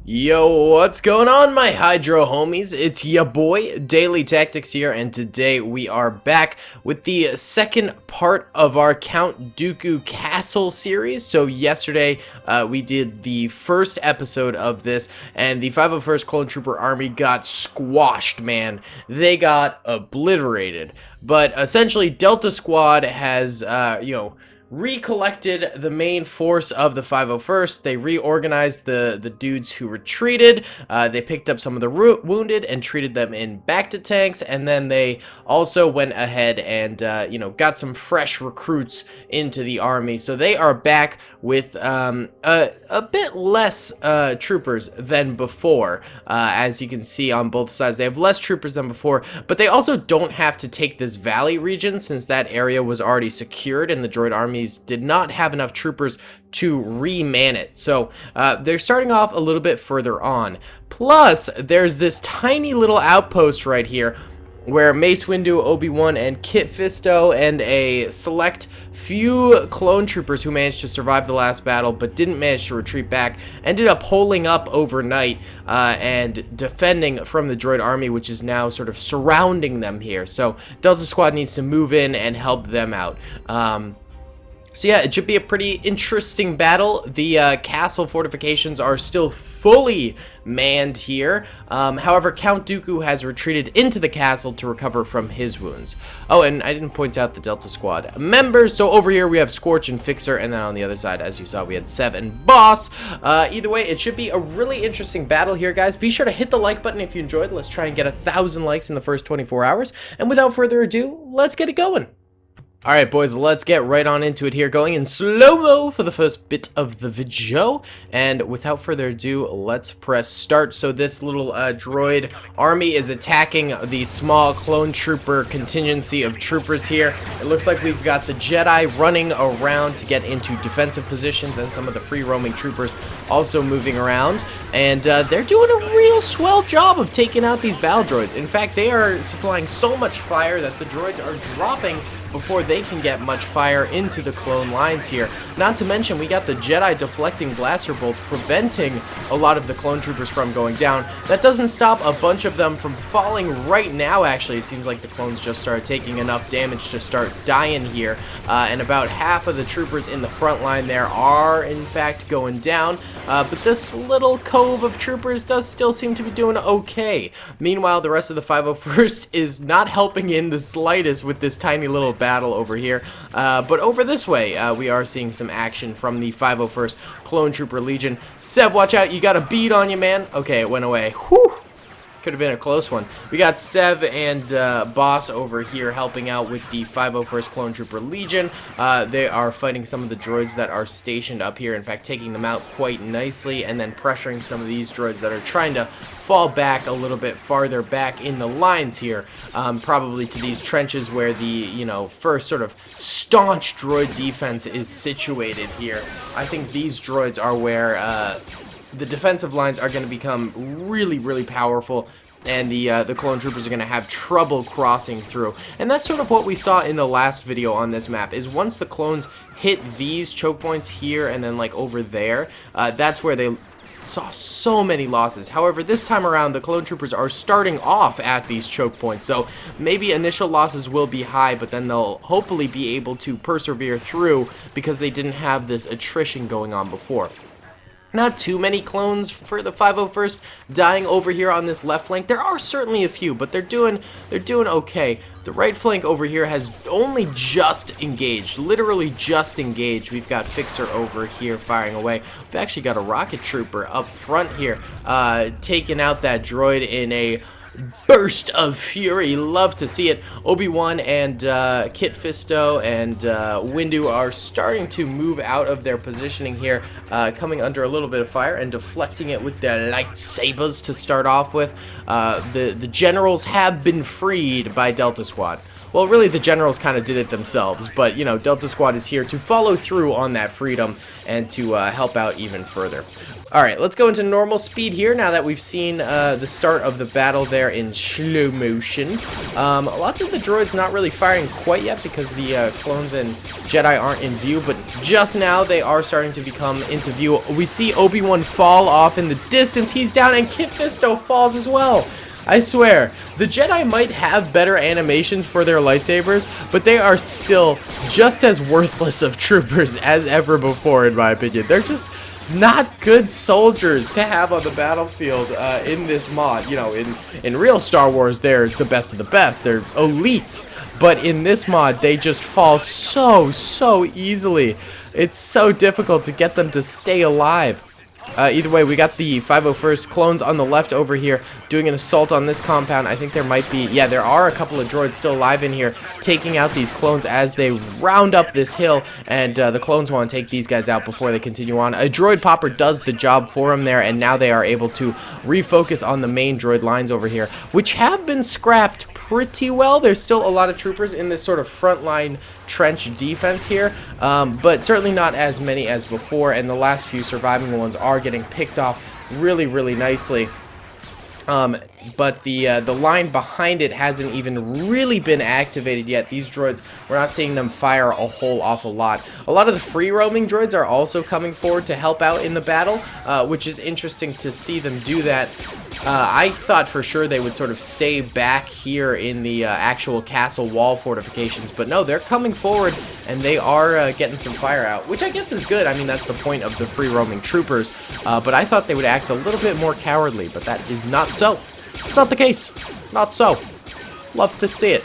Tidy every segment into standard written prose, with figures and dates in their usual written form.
Yo, what's going on, my Hydro homies? It's ya boy, Daily Tactics here, and today we are back with the second part of our Count Dooku Castle series. So yesterday, we did the first episode of this, and the 501st Clone Trooper Army got squashed, man. They got obliterated. But essentially, Delta Squad has, recollected the main force of the 501st. They reorganized the dudes who retreated. They picked up some of the wounded and treated them in bacta tanks, and then they also went ahead and got some fresh recruits into the army. So they are back with a bit less troopers than before. As you can see on both sides, they have less troopers than before, but they also don't have to take this valley region since that area was already secured and the droid armies did not have enough troopers to reman it. So they're starting off a little bit further on. Plus, there's this tiny little outpost right here where Mace Windu, Obi Wan, and Kit Fisto, and a select few clone troopers who managed to survive the last battle but didn't manage to retreat back, ended up holding up overnight and defending from the droid army, which is now sort of surrounding them here. So Delta Squad needs to move in and help them out. So yeah, it should be a pretty interesting battle. The castle fortifications are still fully manned here. However, Count Dooku has retreated into the castle to recover from his wounds. Oh, and I didn't point out the Delta Squad members. So over here we have Scorch and Fixer, and then on the other side, as you saw, we had Sev and Boss. Either way, it should be a really interesting battle here, guys. Be sure to hit the like button if you enjoyed. Let's try and get 1,000 likes in the first 24 hours. And without further ado, let's get it going. Alright boys, let's get right on into it here, going in slow-mo for the first bit of the video, and without further ado, let's press start. So this little droid army is attacking the small clone trooper contingency of troopers here. It looks like we've got the Jedi running around to get into defensive positions, and some of the free-roaming troopers also moving around, and they're doing a real swell job of taking out these battle droids. In fact, they are supplying so much fire that the droids are dropping before they can get much fire into the clone lines here. Not to mention, we got the Jedi deflecting blaster bolts, preventing a lot of the clone troopers from going down. That doesn't stop a bunch of them from falling right now, actually. It seems like the clones just started taking enough damage to start dying here, and about half of the troopers in the front line there are, in fact, going down, but this little cove of troopers does still seem to be doing okay. Meanwhile, the rest of the 501st is not helping in the slightest with this tiny little battle over here, but over this way we are seeing some action from the 501st Clone Trooper Legion. Sev, watch out, you got a bead on you, man. Okay, it went away. Whew! Could have been a close one. We got Sev and Boss over here helping out with the 501st Clone Trooper Legion. They are fighting some of the droids that are stationed up here, in fact taking them out quite nicely, and then pressuring some of these droids that are trying to fall back a little bit farther back in the lines here, probably to these trenches where the, first sort of staunch droid defense is situated here. I think these droids are where the defensive lines are going to become really, really powerful, and the clone troopers are going to have trouble crossing through. And that's sort of what we saw in the last video on this map, is once the clones hit these choke points here and then like over there, that's where they saw so many losses. However, this time around, the clone troopers are starting off at these choke points, so maybe initial losses will be high, but then they'll hopefully be able to persevere through because they didn't have this attrition going on before. Not too many clones for the 501st dying over here on this left flank. There are certainly a few, but they're doing okay. The right flank over here has only just engaged, literally just engaged. We've got Fixer over here firing away. We've actually got a rocket trooper up front here, taking out that droid in a burst of fury. Love to see it. Obi Wan and Kit Fisto and Windu are starting to move out of their positioning here, coming under a little bit of fire and deflecting it with their lightsabers to start off with. The generals have been freed by Delta Squad. Well, really, the generals kind of did it themselves, but, Delta Squad is here to follow through on that freedom and to help out even further. Alright, let's go into normal speed here now that we've seen the start of the battle there in slow motion. Lots of the droids not really firing quite yet because the clones and Jedi aren't in view, but just now they are starting to become into view. We see Obi Wan fall off in the distance. He's down, and Kit Fisto falls as well. I swear, the Jedi might have better animations for their lightsabers, but they are still just as worthless of troopers as ever before, in my opinion. They're just not good soldiers to have on the battlefield in this mod. You know, in real Star Wars, they're the best of the best. They're elites. But in this mod, they just fall so easily. It's so difficult to get them to stay alive. Either way, we got the 501st clones on the left over here doing an assault on this compound. I think there might be, yeah, there are a couple of droids still alive in here taking out these clones as they round up this hill, and the clones want to take these guys out before they continue on. A droid popper does the job for them there, and now they are able to refocus on the main droid lines over here, which have been scrapped pretty well. There's still a lot of troopers in this sort of frontline trench defense here, but certainly not as many as before, and the last few surviving ones are getting picked off really nicely. But the line behind it hasn't even really been activated yet. These droids, we're not seeing them fire a whole awful lot. A lot of the free roaming droids are also coming forward to help out in the battle, which is interesting to see them do that. I thought for sure they would sort of stay back here in the actual castle wall fortifications, but no, they're coming forward and they are getting some fire out, which I guess is good. I mean, that's the point of the free roaming troopers, but I thought they would act a little bit more cowardly, but that is not so. It's not the case. Not so. Love to see it.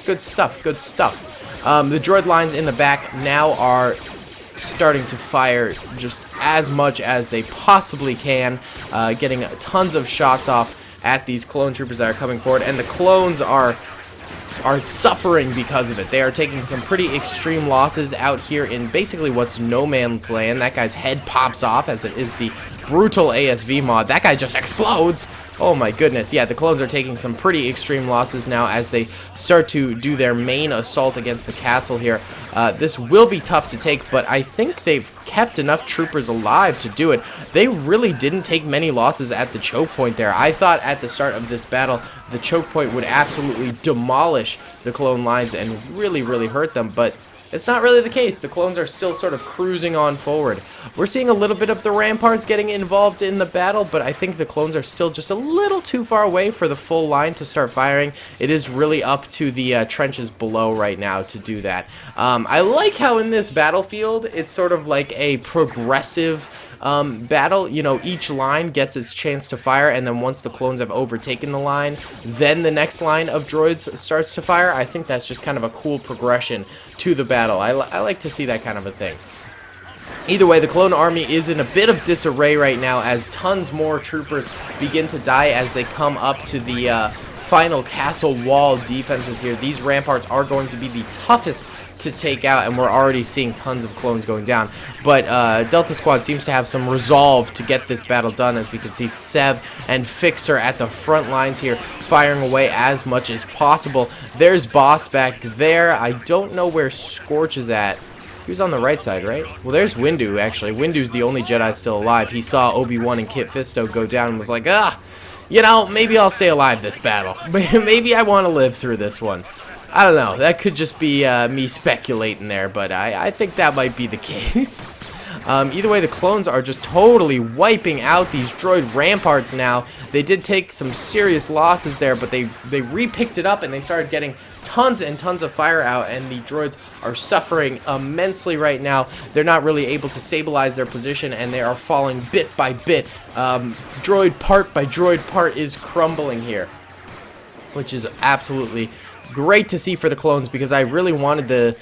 Good stuff. Good stuff. The droid lines in the back now are starting to fire just as much as they possibly can, getting tons of shots off at these clone troopers that are coming forward, and the clones are suffering because of it. They are taking some pretty extreme losses out here in basically what's no man's land. That guy's head pops off, as it is the brutal ASV mod. That guy just explodes. Oh my goodness. Yeah, the clones are taking some pretty extreme losses now as they start to do their main assault against the castle here. This will be tough to take, but I think they've kept enough troopers alive to do it. They really didn't take many losses at the choke point there. I thought at the start of this battle the choke point would absolutely demolish the clone lines and really hurt them, but it's not really the case. The clones are still sort of cruising on forward. We're seeing a little bit of the ramparts getting involved in the battle, but I think the clones are still just a little too far away for the full line to start firing. It is really up to the trenches below right now to do that. I like how in this battlefield it's sort of like a progressive battle. You know, each line gets its chance to fire, and then once the clones have overtaken the line, then the next line of droids starts to fire. I think that's just kind of a cool progression to the battle. I like to see that kind of a thing. Either way, the clone army is in a bit of disarray right now as tons more troopers begin to die as they come up to the final castle wall defenses here. These ramparts are going to be the toughest to take out, and we're already seeing tons of clones going down. But Delta Squad seems to have some resolve to get this battle done, as we can see Sev and Fixer at the front lines here, firing away as much as possible. There's Boss back there. I don't know where Scorch is at. He was on the right side, right? Well, there's Windu, actually. Windu's the only Jedi still alive. He saw Obi Wan and Kit Fisto go down and was like, you know, maybe I'll stay alive this battle. Maybe I want to live through this one. I don't know. That could just be me speculating there, but I think that might be the case. Either way, the clones are just totally wiping out these droid ramparts now. They did take some serious losses there, but they re-picked it up and they started getting tons and tons of fire out, and the droids are suffering immensely right now. They're not really able to stabilize their position, and they are falling bit by bit. Droid part by droid part is crumbling here, which is absolutely great to see for the clones, because I really wanted the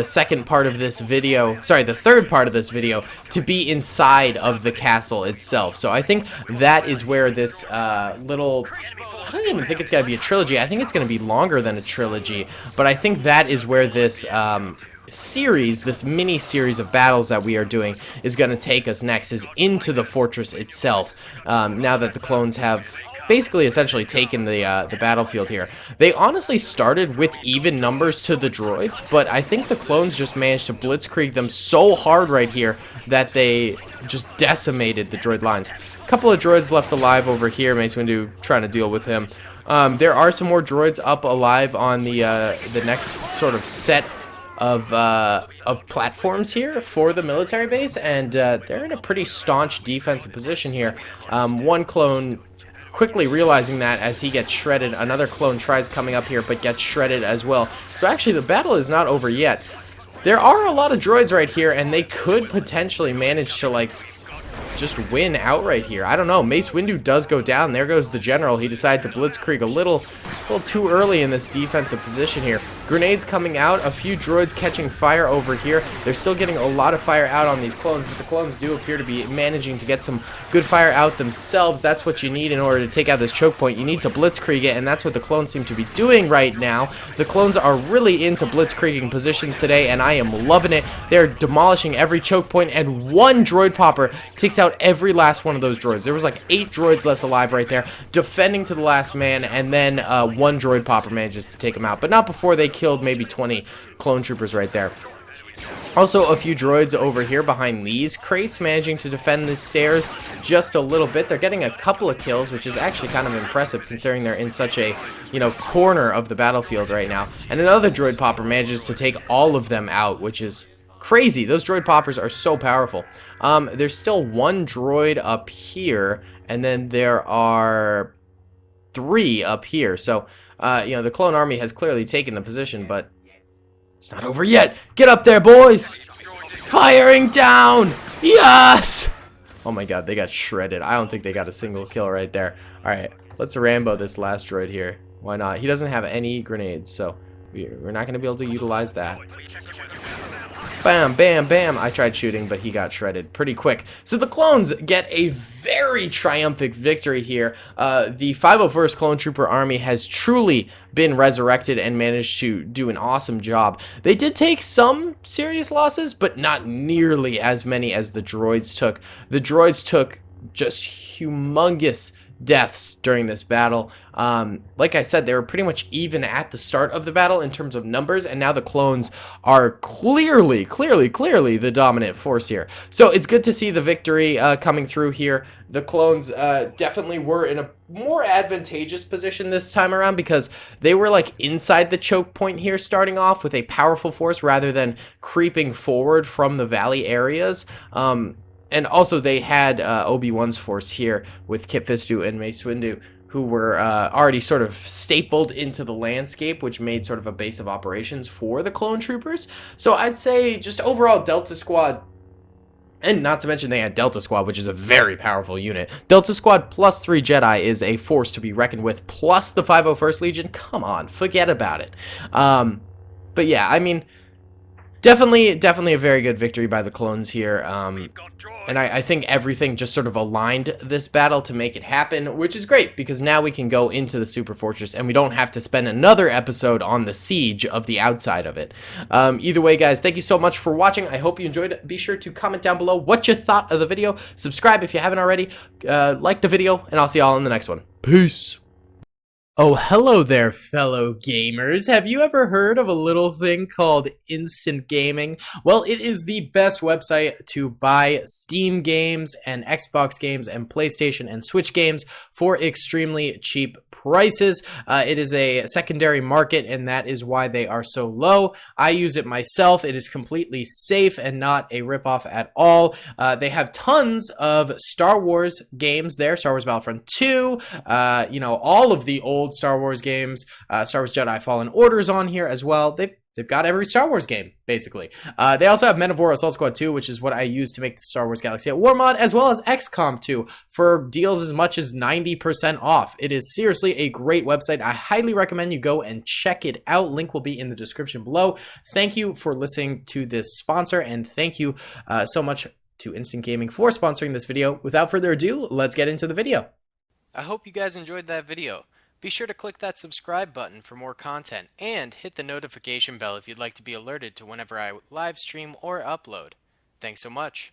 second part of this video, sorry, the third part of this video, to be inside of the castle itself. So I think that is where this little, I don't even think it's going to be a trilogy. I think it's going to be longer than a trilogy, but I think that is where this series, this mini series of battles that we are doing, is going to take us next, is into the fortress itself. Now that the clones have basically essentially taken the battlefield here. They honestly started with even numbers to the droids, but I think the clones just managed to blitzkrieg them so hard right here that they just decimated the droid lines. A couple of droids left alive over here. Mace Windu trying to deal with him. There are some more droids up alive on the next sort of set of platforms here for the military base, and they're in a pretty staunch defensive position here. One clone quickly realizing that as he gets shredded, another clone tries coming up here but gets shredded as well. So actually the battle is not over yet. There are a lot of droids right here, and they could potentially manage to, like, just win outright here. I don't know. Mace Windu does go down. There goes the general. He decided to blitzkrieg a little too early in this defensive position here. Grenades coming out. A few droids catching fire over here. They're still getting a lot of fire out on these clones, but the clones do appear to be managing to get some good fire out themselves. That's what you need in order to take out this choke point. You need to blitzkrieg it, and that's what the clones seem to be doing right now. The clones are really into blitzkrieging positions today, and I am loving it. They're demolishing every choke point, and one droid popper takes out every last one of those droids. There was like 8 droids left alive right there, defending to the last man, and then one droid popper manages to take them out, but not before they killed maybe 20 clone troopers right there. Also, a few droids over here behind these crates managing to defend the stairs just a little bit. They're getting a couple of kills, which is actually kind of impressive considering they're in such a, corner of the battlefield right now. And another droid popper manages to take all of them out, which is crazy. Those droid poppers are so powerful. There's still one droid up here, and then there are 3 up here. So, the clone army has clearly taken the position, but it's not over yet. Get up there, boys! Firing down! Yes! Oh my god, they got shredded. I don't think they got a single kill right there. Alright, let's Rambo this last droid here. Why not? He doesn't have any grenades, so we're not going to be able to utilize that. Bam, bam, bam. I tried shooting, but he got shredded pretty quick. So the clones get a very triumphant victory here. The 501st Clone Trooper Army has truly been resurrected and managed to do an awesome job. They did take some serious losses, but not nearly as many as the droids took. The droids took just humongous deaths during this battle. Like I said, they were pretty much even at the start of the battle in terms of numbers, and now the clones are clearly the dominant force here. So it's good to see the victory coming through here. The clones definitely were in a more advantageous position this time around because they were like inside the choke point here starting off with a powerful force rather than creeping forward from the valley areas. And also they had Obi Wan's force here with Kit Fisto and Mace Windu, who were already sort of stapled into the landscape, which made sort of a base of operations for the clone troopers. So I'd say just overall Delta Squad, and not to mention they had Delta Squad, which is a very powerful unit. Delta Squad plus 3 Jedi is a force to be reckoned with, plus the 501st Legion. Come on, forget about it. But yeah, I mean, definitely a very good victory by the clones here, and I think everything just sort of aligned this battle to make it happen, which is great, because now we can go into the Super Fortress, and we don't have to spend another episode on the siege of the outside of it. Either way, guys, thank you so much for watching. I hope you enjoyed it. Be sure to comment down below what you thought of the video. Subscribe if you haven't already. Like the video, and I'll see y'all in the next one. Peace! Oh, hello there, fellow gamers. Have you ever heard of a little thing called Instant Gaming? Well, it is the best website to buy Steam games and Xbox games and PlayStation and Switch games for extremely cheap prices. It is a secondary market, and that is why they are so low. I use it myself. It is completely safe and not a ripoff at all. They have tons of Star Wars games there. Star Wars Battlefront 2, all of the old Star Wars games. Star Wars Jedi Fallen Order is on here as well. They've got every Star Wars game, basically. They also have Men of War Assault Squad 2, which is what I use to make the Star Wars Galaxy at War mod, as well as XCOM 2 for deals as much as 90% off. It is seriously a great website. I highly recommend you go and check it out. Link will be in the description below. Thank you for listening to this sponsor, and thank you so much to Instant Gaming for sponsoring this video. Without further ado, let's get into the video. I hope you guys enjoyed that video. Be sure to click that subscribe button for more content, and hit the notification bell if you'd like to be alerted to whenever I live stream or upload. Thanks so much.